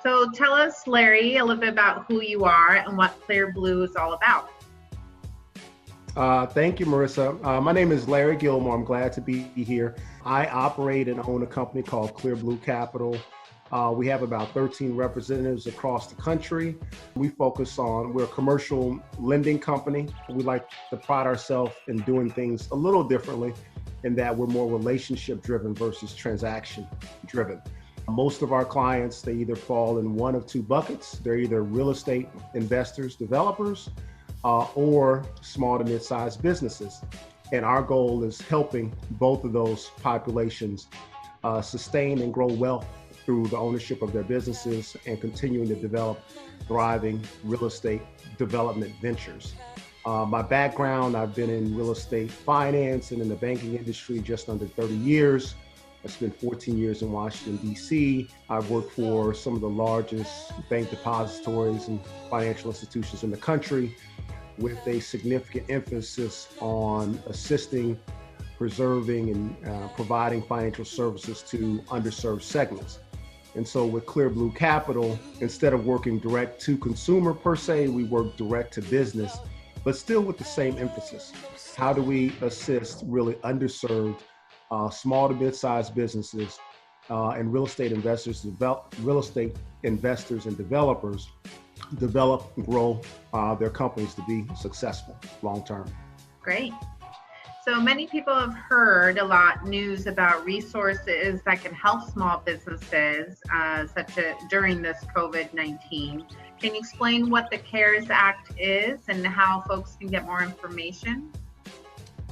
So tell us, Larry, a little bit about who you are and what Clear Blue is all about. Thank you, Marissa. My name is Larry Gilmore. I'm glad to be here. I operate and own a company called Clear Blue Capital. We have about 13 representatives across the country. We're a commercial lending company. We like to pride ourselves in doing things a little differently in that we're more relationship driven versus transaction driven. Most of our clients, they either fall in one of two buckets. They're either real estate investors, developers, or small to mid-sized businesses. And our goal is helping both of those populations sustain and grow wealth through the ownership of their businesses and continuing to develop thriving real estate development ventures. My background, I've been in real estate finance and in the banking industry just under 30 years. I spent 14 years in Washington, D.C. I've worked for some of the largest bank depositories and financial institutions in the country, with a significant emphasis on assisting, preserving, and providing financial services to underserved segments. And so with Clear Blue Capital, instead of working direct to consumer per se, we work direct to business, but still with the same emphasis. How do we assist really underserved small to mid-sized businesses and real estate investors and developers develop and grow their companies to be successful long term. Great. So many people have heard a lot news about resources that can help small businesses, during this COVID-19. Can you explain what the C.A.R.E.S Act is and how folks can get more information?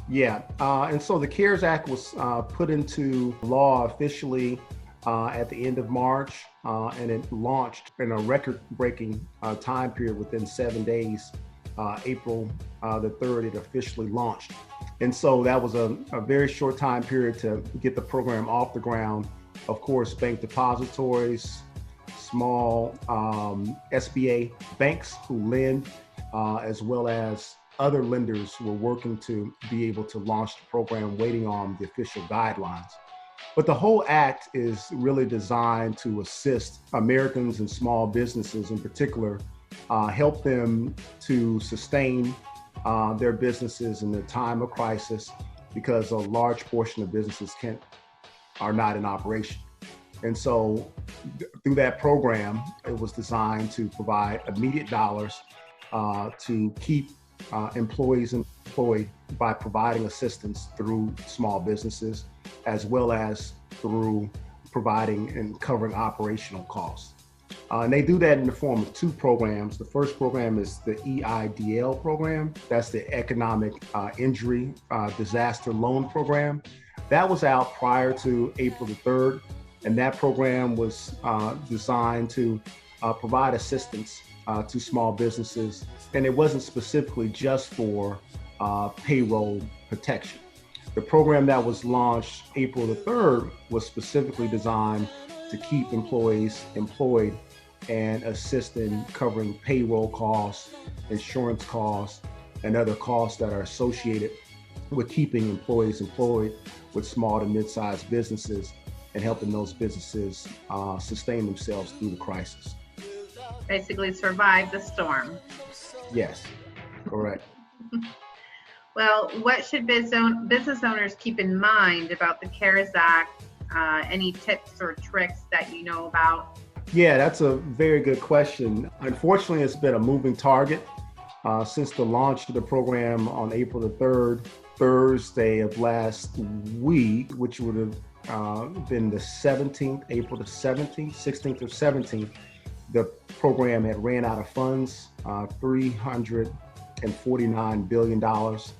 Yeah, and so the C.A.R.E.S Act was put into law officially at the end of March, and it launched in a record-breaking time period within 7 days. April the 3rd, it officially launched. And so that was a very short time period to get the program off the ground. Of course, bank depositories, small SBA banks who lend, as well as other lenders were working to be able to launch the program, waiting on the official guidelines. But the whole act is really designed to assist Americans and small businesses in particular, help them to sustain their businesses in the time of crisis, because a large portion of businesses are not in operation. And so through that program, it was designed to provide immediate dollars to keep employees employed by providing assistance through small businesses, as well as through providing and covering operational costs. And they do that in the form of two programs. The first program is the EIDL program. That's the Economic Injury Disaster Loan Program. That was out prior to April the 3rd. And that program was designed to provide assistance to small businesses. And it wasn't specifically just for payroll protection. The program that was launched April the 3rd was specifically designed to keep employees employed and assist in covering payroll costs, insurance costs, and other costs that are associated with keeping employees employed with small to mid-sized businesses and helping those businesses sustain themselves through the crisis. Basically survive the storm. Yes, correct. Well, what should business owners keep in mind about the C.A.R.E.S Act? Any tips or tricks that you know about? Yeah, that's a very good question. Unfortunately, it's been a moving target since the launch of the program on April the 3rd, Thursday of last week, which would have been the 17th, April the 17th, 16th or 17th. The program had ran out of funds, $349 billion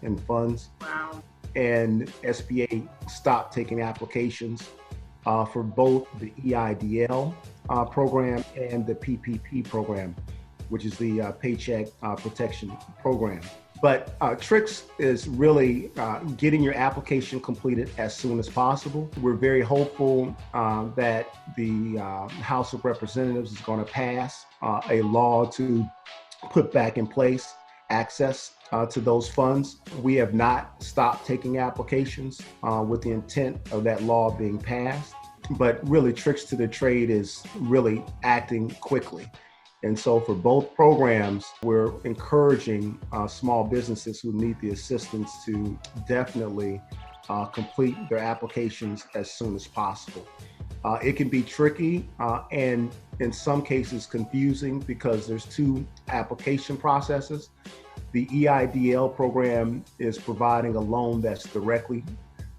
in funds. Wow. And SBA stopped taking applications for both the EIDL program and the PPP program, which is the Paycheck Protection Program. But tricks is really getting your application completed as soon as possible. We're very hopeful that the House of Representatives is going to pass a law to put back in place access to those funds. We have not stopped taking applications with the intent of that law being passed. but really tricks to the trade is really acting quickly. And so for both programs, we're encouraging small businesses who need the assistance to definitely complete their applications as soon as possible. It can be tricky and in some cases confusing because there's two application processes. The EIDL program is providing a loan that's directly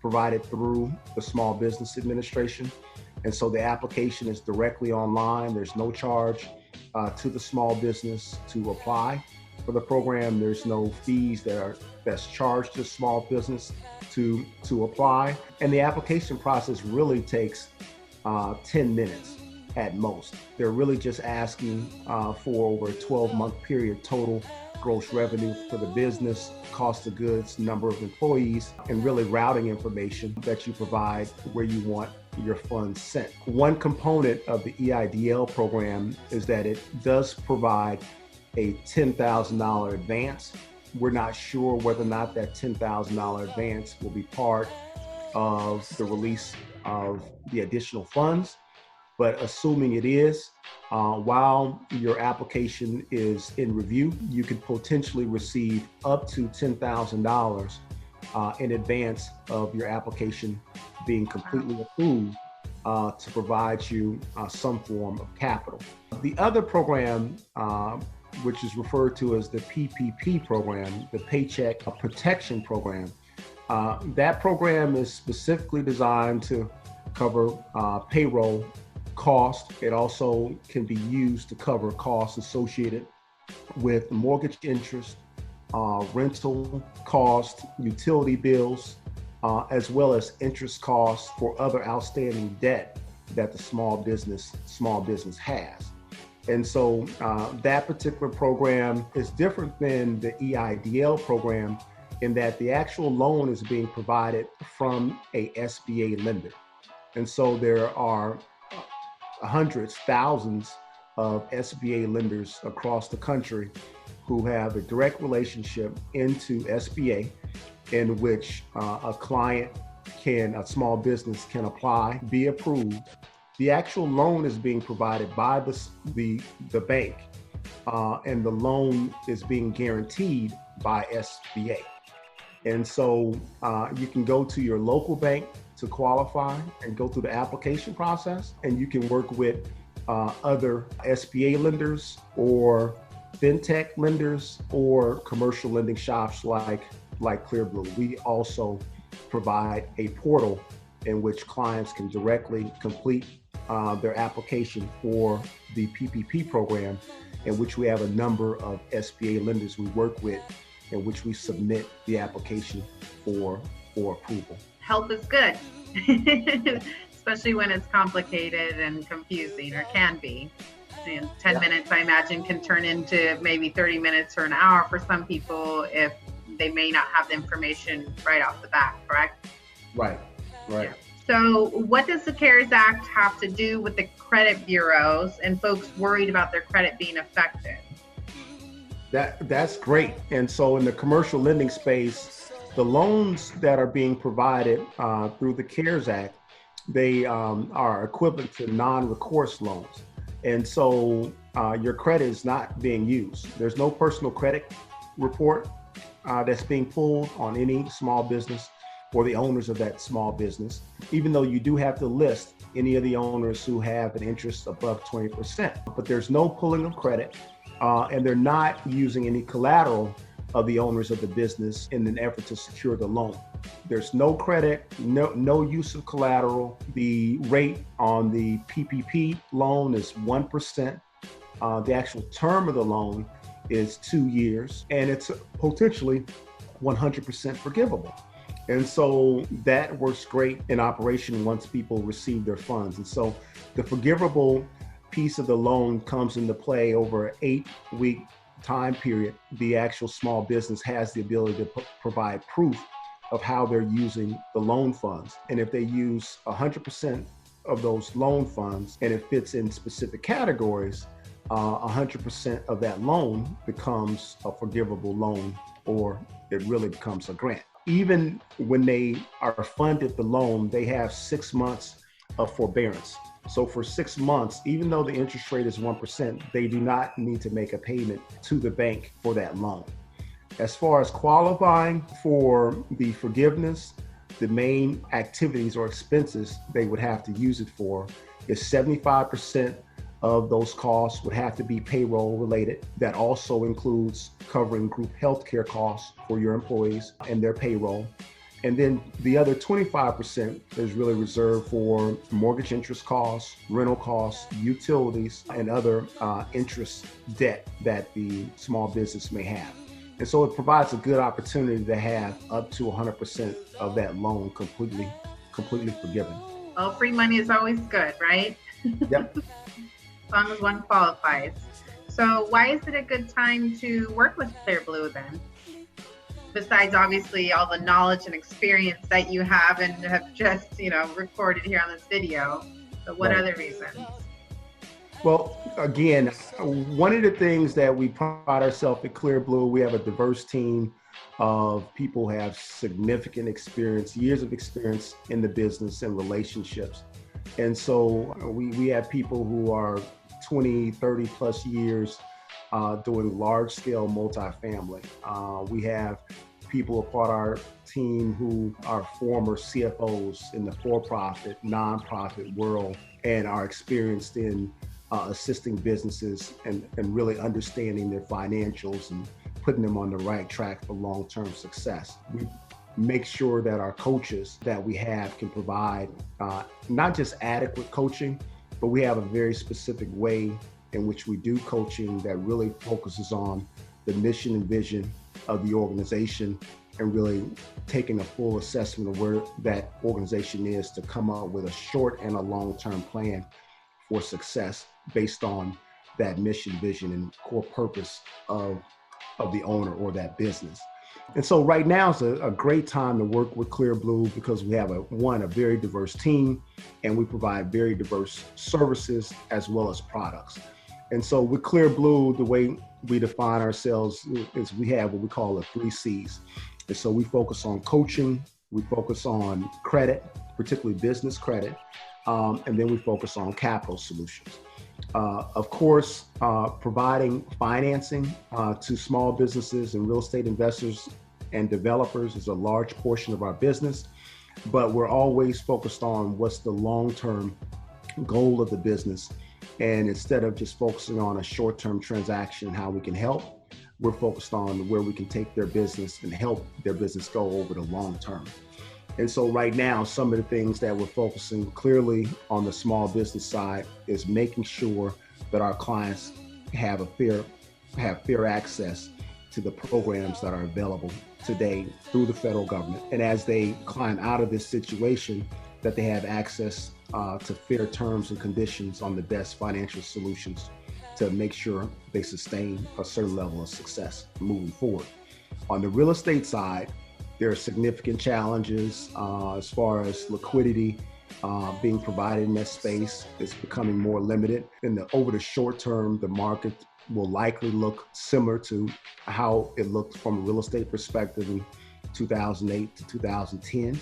provided through the Small Business Administration. And so the application is directly online. There's no charge to the small business to apply for the program. There's no fees that's charged to small business to apply. And the application process really takes 10 minutes at most. They're really just asking for over a 12-month period total gross revenue for the business, cost of goods, number of employees, and really routing information that you provide where you want your funds sent. One component of the EIDL program is that it does provide a $10,000 advance. We're not sure whether or not that $10,000 advance will be part of the release of the additional funds, but assuming it is, while your application is in review, you could potentially receive up to $10,000 in advance of your application being completely approved to provide you some form of capital. The other program, which is referred to as the PPP program, the Paycheck Protection Program, that program is specifically designed to cover payroll cost. It also can be used to cover costs associated with mortgage interest, rental cost, utility bills, as well as interest costs for other outstanding debt that the small business has. And so that particular program is different than the EIDL program in that the actual loan is being provided from a SBA lender. And so there are hundreds, thousands of SBA lenders across the country who have a direct relationship into SBA in which a small business can apply, be approved. The actual loan is being provided by the bank and the loan is being guaranteed by SBA. And so you can go to your local bank to qualify and go through the application process, and you can work with other SBA lenders or fintech lenders or commercial lending shops like Clearblue. We also provide a portal in which clients can directly complete their application for the PPP program, in which we have a number of SBA lenders we work with, in which we submit the application for approval. Help is good, especially when it's complicated and confusing, or can be. And 10 minutes, I imagine, can turn into maybe 30 minutes or an hour for some people if they may not have the information right off the bat, correct? Right. Yeah. So what does the C.A.R.E.S Act have to do with the credit bureaus and folks worried about their credit being affected? That's great. And so in the commercial lending space, the loans that are being provided through the C.A.R.E.S Act, they are equivalent to non-recourse loans. And so your credit is not being used. There's no personal credit report that's being pulled on any small business or the owners of that small business, even though you do have to list any of the owners who have an interest above 20%. But there's no pulling of credit, and they're not using any collateral of the owners of the business in an effort to secure the loan. There's no credit, no use of collateral. The rate on the PPP loan is 1%. The actual term of the loan is 2 years, and it's potentially 100% forgivable. And so that works great in operation once people receive their funds. And so the forgivable piece of the loan comes into play over an 8-week time period. The actual small business has the ability to provide proof of how they're using the loan funds. And if they use 100% of those loan funds and it fits in specific categories, 100% of that loan becomes a forgivable loan, or it really becomes a grant. Even when they are funded the loan, they have 6 months of forbearance. So for 6 months, even though the interest rate is 1%, they do not need to make a payment to the bank for that loan. As far as qualifying for the forgiveness, the main activities or expenses they would have to use it for is 75% of those costs would have to be payroll related. That also includes covering group healthcare costs for your employees and their payroll. And then the other 25% is really reserved for mortgage interest costs, rental costs, utilities, and other interest debt that the small business may have. And so it provides a good opportunity to have up to 100% of that loan completely forgiven. Well, free money is always good, right? Yep. As long as one qualifies. So why is it a good time to work with ClearBlue then? Besides obviously all the knowledge and experience that you have and have just, recorded here on this video, but what other reasons? Well, again, one of the things that we pride ourselves at ClearBlue, we have a diverse team of people who have significant experience, years of experience in the business and relationships. And so we have people who are 20, 30 plus years doing large scale multifamily. We have people a part of our team who are former CFOs in the for-profit, nonprofit world and are experienced in assisting businesses and really understanding their financials and putting them on the right track for long-term success. We make sure that our coaches that we have can provide not just adequate coaching, but we have a very specific way in which we do coaching that really focuses on the mission and vision of the organization and really taking a full assessment of where that organization is to come up with a short and a long-term plan for success based on that mission, vision, and core purpose of the owner or that business. And so right now is a great time to work with ClearBlue because we have a very diverse team and we provide very diverse services as well as products. And so with ClearBlue, the way we define ourselves is we have what we call the 3 C's. And so we focus on coaching, we focus on credit, particularly business credit, and then we focus on capital solutions. Of course, providing financing to small businesses and real estate investors and developers is a large portion of our business, but we're always focused on what's the long-term goal of the business. And instead of just focusing on a short-term transaction, how we can help, we're focused on where we can take their business and help their business go over the long term. And so right now, some of the things that we're focusing clearly on the small business side is making sure that our clients have fair access to the programs that are available today through the federal government. And as they climb out of this situation, that they have access to fair terms and conditions on the best financial solutions to make sure they sustain a certain level of success moving forward. On the real estate side, there are significant challenges as far as liquidity being provided in that space. It's becoming more limited. Over the short term, the market will likely look similar to how it looked from a real estate perspective in 2008 to 2010.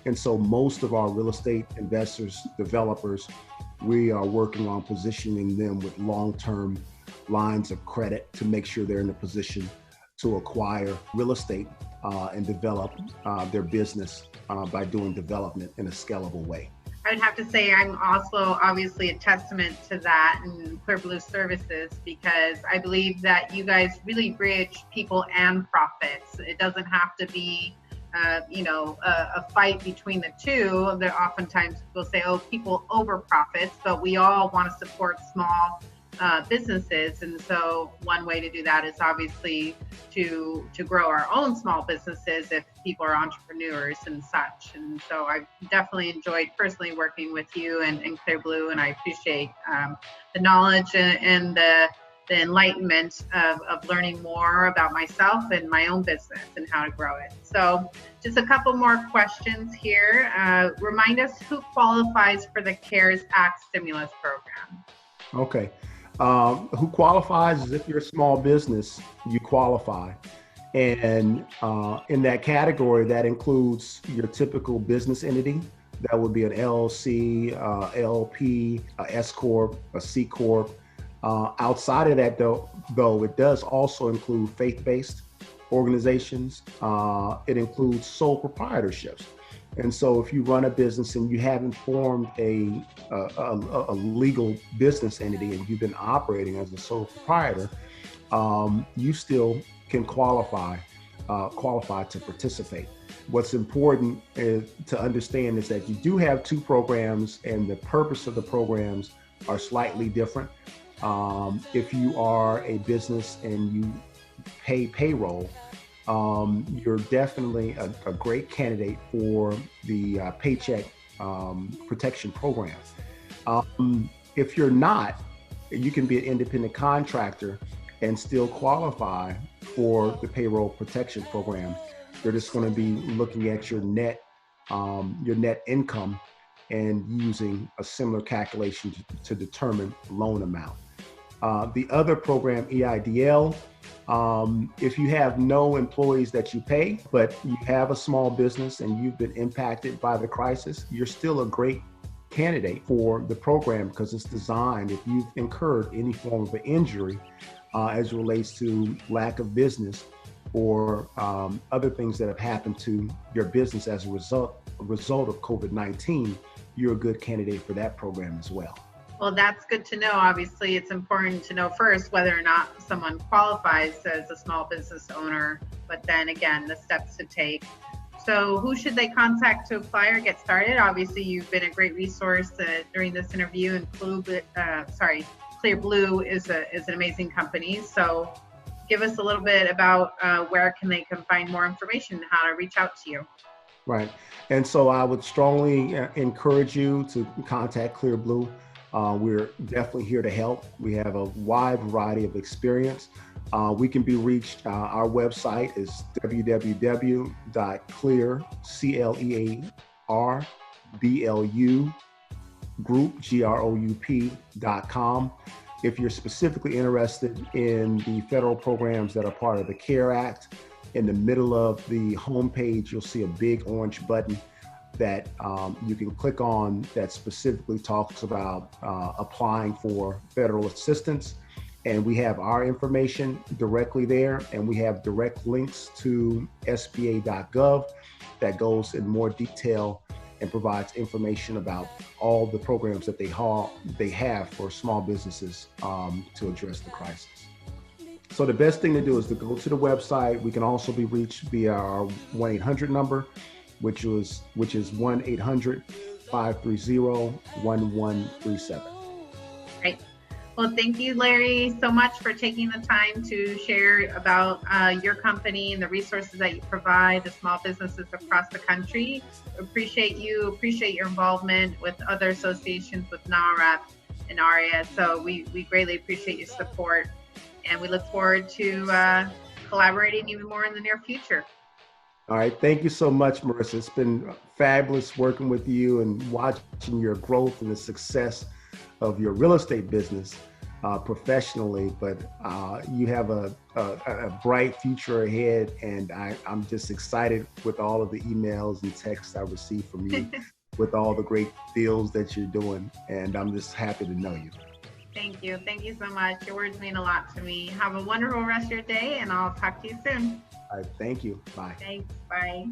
And so most of our real estate investors, developers, we are working on positioning them with long-term lines of credit to make sure they're in a position to acquire real estate and develop their business by doing development in a scalable way. I'd have to say I'm also obviously a testament to that in ClearBlue services because I believe that you guys really bridge people and profits. It doesn't have to be a fight between the two. There oftentimes people say, oh, people over profits, but we all want to support small businesses. And so one way to do that is obviously to grow our own small businesses if people are entrepreneurs and such. And so I've definitely enjoyed personally working with you and ClearBlue, and I appreciate the knowledge and the enlightenment of learning more about myself and my own business and how to grow it. So just a couple more questions here. Remind us who qualifies for the C.A.R.E.S Act stimulus program. Okay. Who qualifies is if you're a small business, you qualify. And in that category, that includes your typical business entity, That would be an LLC, LP, a S Corp, a C Corp. Outside of that, though, it does also include faith-based organizations. It includes sole proprietorships. And so if you run a business and you haven't formed a legal business entity and you've been operating as a sole proprietor, you still can qualify to participate. What's important to understand is that you do have two programs, and the purpose of the programs are slightly different. If you are a business and you pay payroll, you're definitely a great candidate for the Paycheck Protection Program. If you're not, you can be an independent contractor and still qualify for the Payroll Protection Program. They're just going to be looking at your net income and using a similar calculation to determine loan amount. The other program, EIDL, if you have no employees that you pay, but you have a small business and you've been impacted by the crisis, you're still a great candidate for the program because it's designed, if you've incurred any form of an injury as it relates to lack of business or other things that have happened to your business as a result of COVID-19, you're a good candidate for that program as well. Well, that's good to know. Obviously, it's important to know first whether or not someone qualifies as a small business owner, but then again, the steps to take. So who should they contact to apply or get started? Obviously, you've been a great resource during this interview, and Clear Blue is an amazing company. So give us a little bit about where they can find more information, how to reach out to you. Right. And so I would strongly encourage you to contact Clear Blue. We're definitely here to help. We have a wide variety of experience. We can be reached. Our website is www.clearblu.com. If you're specifically interested in the federal programs that are part of the C.A.R.E.S Act, in the middle of the homepage, you'll see a big orange button that you can click on that specifically talks about applying for federal assistance. And we have our information directly there, and we have direct links to SBA.gov that goes in more detail and provides information about all the programs that they have for small businesses to address the crisis. So the best thing to do is to go to the website. We can also be reached via our 1-800 number, which is 1-800-530-1137. Great. Well, thank you, Larry, so much for taking the time to share about your company and the resources that you provide to small businesses across the country. Appreciate your involvement with other associations with C.A.R.E.S and C.A.R.E.S. So we greatly appreciate your support, and we look forward to collaborating even more in the near future. All right. Thank you so much, Marissa. It's been fabulous working with you and watching your growth and the success of your real estate business professionally, but you have a bright future ahead, and I'm just excited with all of the emails and texts I receive from you with all the great deals that you're doing, and I'm just happy to know you. Thank you. Thank you so much. Your words mean a lot to me. Have a wonderful rest of your day, and I'll talk to you soon. All right. Thank you. Bye. Thanks. Bye.